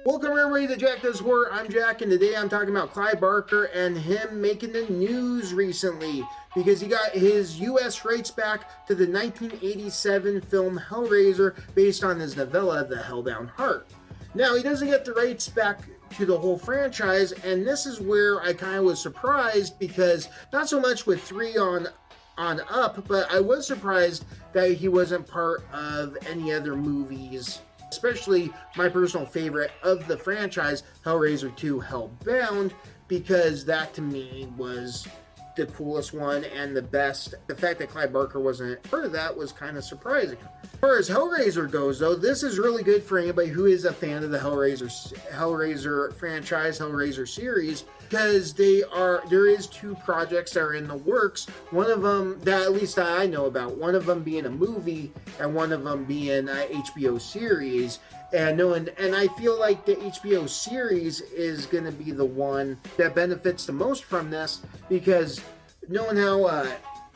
Welcome everybody to Jack Does Horror. I'm Jack, and today I'm talking about Clive Barker and him making the news recently because he got his U.S. rights back to the 1987 film Hellraiser based on his novella The Hellbound Heart. Now, he doesn't get the rights back to the whole franchise, and this is where I kind of was surprised because not so much with 3 on up, but I was surprised that he wasn't part of any other movies, especially my personal favorite of the franchise, Hellraiser 2 Hellbound, because that to me was the coolest one and the best. The fact that Clive Barker wasn't part of that was kind of surprising. As far as Hellraiser goes, though, this is really good for anybody who is a fan of the Hellraiser franchise, Hellraiser series, because there is 2 projects that are in the works. One of them, that at least I know about, one of them being a movie and one of them being an HBO series. And I feel like the HBO series is going to be the one that benefits the most from this, because knowing how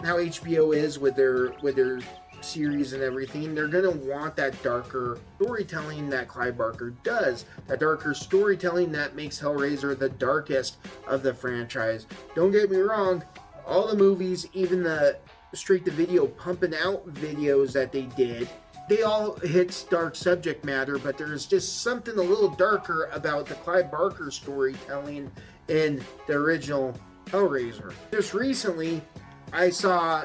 HBO is with their series and everything, they're going to want that darker storytelling that Clive Barker does. That darker storytelling that makes Hellraiser the darkest of the franchise. Don't get me wrong, all the movies, even the straight-to-video pumping out videos that they did, they all hit dark subject matter, but there's just something a little darker about the Clive Barker storytelling in the original Hellraiser. Just recently, I saw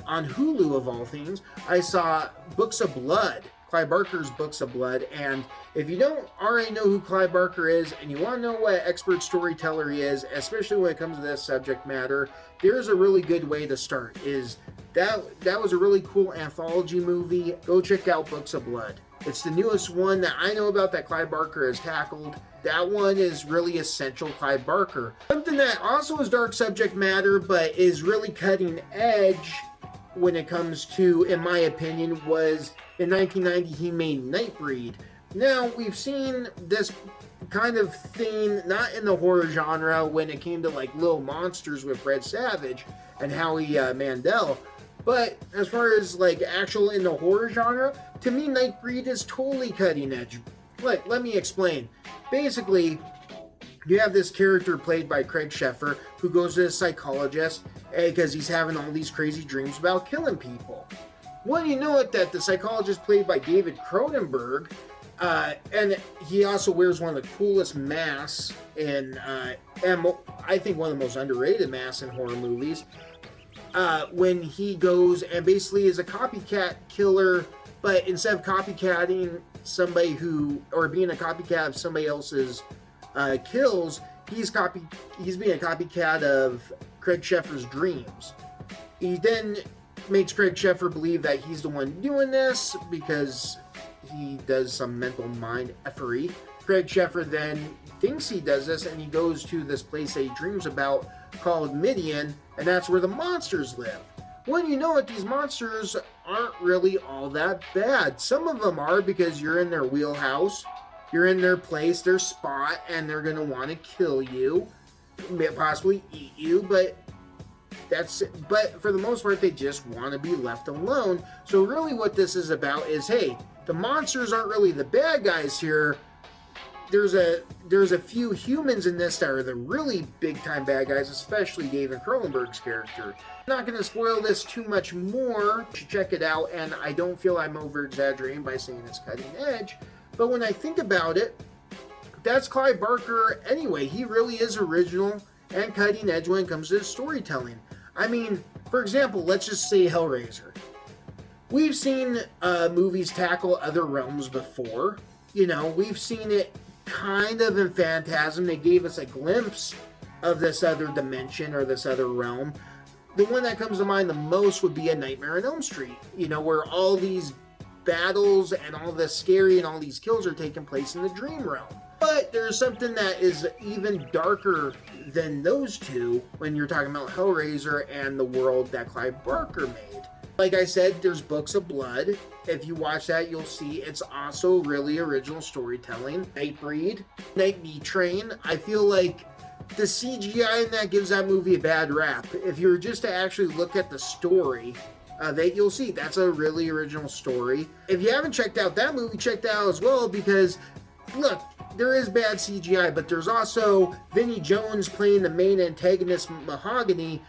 on Hulu, of all things, I saw Books of Blood, Clive Barker's Books of Blood. And if you don't already know who Clive Barker is and you want to know what an expert storyteller he is, especially when it comes to this subject matter, there's a really good way to start. That was a really cool anthology movie. Go check out Books of Blood. It's the newest one that I know about that Clive Barker has tackled. That one is really essential Clive Barker. Something that also is dark subject matter, but is really cutting edge when it comes to, in my opinion, was in 1990 he made Nightbreed. Now, we've seen this kind of thing, not in the horror genre, when it came to like Little Monsters with Fred Savage and Howie Mandel. But as far as like actual in the horror genre, to me Nightbreed is totally cutting edge. Let me explain. Basically, you have this character played by Craig Sheffer who goes to a psychologist because he's having all these crazy dreams about killing people. Well, you know it, that the psychologist played by David Cronenberg, and he also wears one of the coolest masks and I think one of the most underrated masks in horror movies. When he goes and basically is a copycat killer, but instead of copycatting somebody or being a copycat of somebody else's kills, he's being a copycat of Craig Sheffer's dreams. He then makes Craig Sheffer believe that he's the one doing this because he does some mental mind effery. Craig Sheffer then thinks he does this, and he goes to this place that he dreams about called Midian, and that's where the monsters live. When you know it, these monsters aren't really all that bad. Some of them are, because you're in their wheelhouse, you're in their place, their spot, and they're going to want to kill you, possibly eat you, but for the most part, they just want to be left alone. So really what this is about is, hey, the monsters aren't really the bad guys here. There's a few humans in this that are the really big time bad guys, especially David Cronenberg's character. I'm not going to spoil this too much more. You should check it out, and I don't feel I'm over exaggerating by saying it's cutting edge. But when I think about it, that's Clive Barker anyway. He really is original and cutting edge when it comes to storytelling. I mean, for example, let's just say Hellraiser. We've seen movies tackle other realms before. You know, we've seen it kind of in Phantasm. They gave us a glimpse of this other dimension or this other realm. The one that comes to mind the most would be A Nightmare on Elm Street, you know, where all these battles and all this scary and all these kills are taking place in the dream realm. But there's something that is even darker than those two when you're talking about Hellraiser and the world that Clive Barker made. Like I said, there's Books of Blood. If you watch that, you'll see it's also really original storytelling. Nightbreed, Night Bee Train. I feel like the CGI in that gives that movie a bad rap. If you were just to actually look at the story of it, you'll see that's a really original story. If you haven't checked out that movie, check that out as well, because look, there is bad CGI, but there's also Vinnie Jones playing the main antagonist, Mahogany.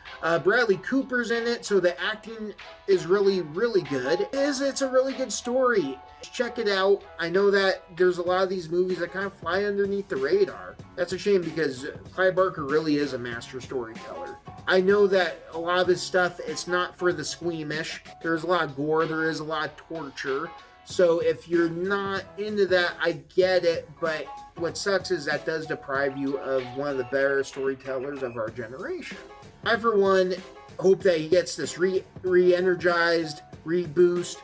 Bradley Cooper's in it, so the acting is really, really good. It's a really good story. Check it out. I know that there's a lot of these movies that kind of fly underneath the radar. That's a shame because Clive Barker really is a master storyteller. I know that a lot of his stuff, it's not for the squeamish. There's a lot of gore, there is a lot of torture. So if you're not into that, I get it, but what sucks is that does deprive you of one of the better storytellers of our generation. I, for one, hope that he gets this re-energized, reboost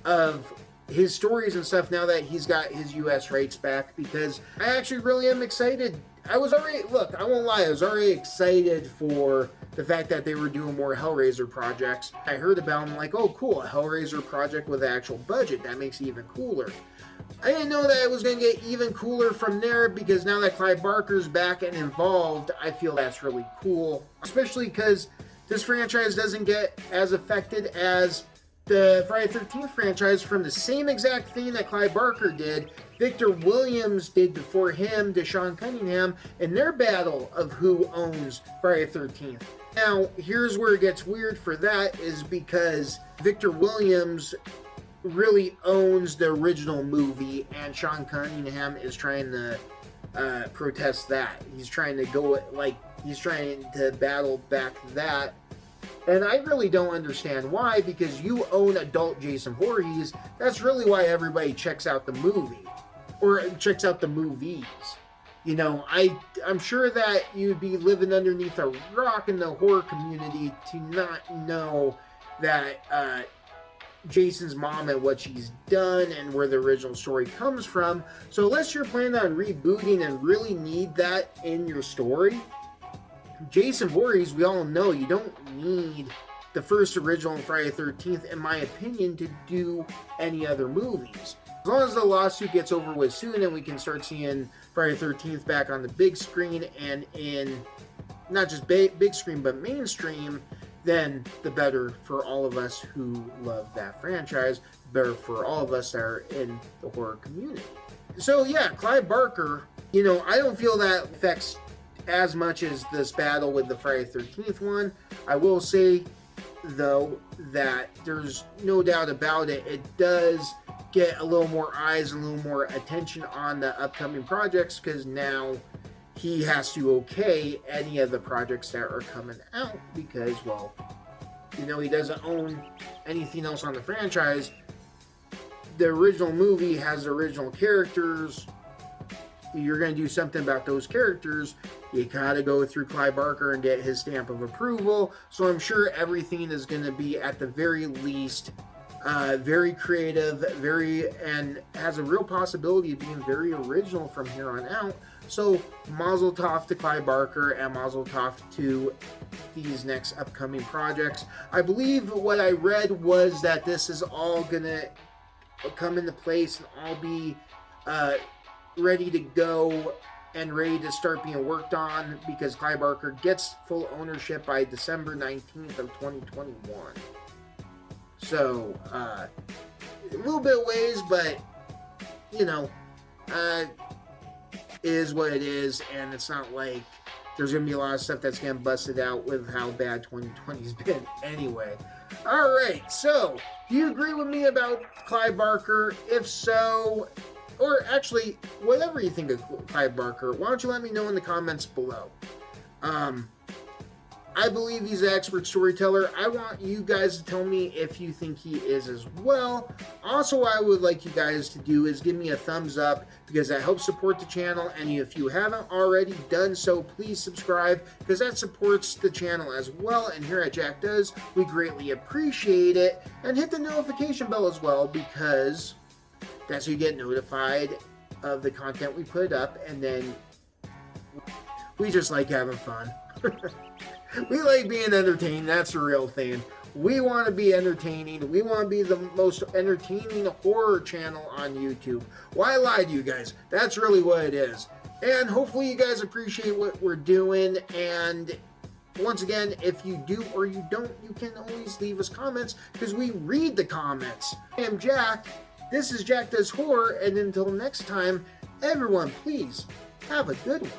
of his stories and stuff now that he's got his US rights back, because I actually really am excited. I won't lie, I was already excited for the fact that they were doing more Hellraiser projects. I heard about them, like, oh cool, a Hellraiser project with an actual budget, that makes it even cooler. I didn't know that it was going to get even cooler from there, because now that Clive Barker's back and involved, I feel that's really cool. Especially because this franchise doesn't get as affected as the Friday the 13th franchise from the same exact thing that Clive Barker did. Victor Williams did before him to Sean Cunningham in their battle of who owns Friday the 13th. Now, here's where it gets weird for that, is because Victor Williams really owns the original movie, and Sean Cunningham is trying to protest that. He's trying to battle back that. And I really don't understand why, because you own adult Jason Voorhees. That's really why everybody checks out the movie, or checks out the movies. You know, I'm sure that you'd be living underneath a rock in the horror community to not know that Jason's mom and what she's done and where the original story comes from. So unless you're planning on rebooting and really need that in your story, Jason Voorhees, we all know you don't need the first original Friday the 13th, in my opinion, to do any other movies. As long as the lawsuit gets over with soon and we can start seeing Friday the 13th back on the big screen and in not just big screen but mainstream, then the better for all of us who love that franchise, better for all of us that are in the horror community. So yeah, Clive Barker, you know, I don't feel that affects as much as this battle with the Friday the 13th one. I will say, though, that there's no doubt about it, it does get a little more eyes, a little more attention on the upcoming projects, because now he has to okay any of the projects that are coming out, because, well, you know, he doesn't own anything else on the franchise. The original movie has the original characters. You're going to do something about those characters, you gotta go through Clive Barker and get his stamp of approval. So I'm sure everything is going to be, at the very least, very creative, and has a real possibility of being very original from here on out. So mazel tov to Clive Barker, and mazel tov to these next upcoming projects. I believe what I read was that this is all going to come into place and all be ready to go and ready to start being worked on, because Clive Barker gets full ownership by December 19th of 2021. So, a little bit ways, but, you know, is what it is, and it's not like there's going to be a lot of stuff that's getting busted out with how bad 2020's been anyway. Alright, so, do you agree with me about Clive Barker? If so, or actually, whatever you think of Clive Barker, why don't you let me know in the comments below. I believe he's an expert storyteller. I want you guys to tell me if you think he is as well. Also, what I would like you guys to do is give me a thumbs up, because that helps support the channel. And if you haven't already done so, please subscribe, because that supports the channel as well. And here at Jack Does, we greatly appreciate it. And hit the notification bell as well, because that's how you get notified of the content we put up. And then we just like having fun. We like being entertained. That's the real thing. We want to be entertaining. We want to be the most entertaining horror channel on YouTube. Why lie to you guys? That's really what it is. And hopefully you guys appreciate what we're doing. And once again, if you do or you don't, you can always leave us comments, because we read the comments. I am Jack. This is Jack Does Horror. And until next time, Everyone, please have a good one.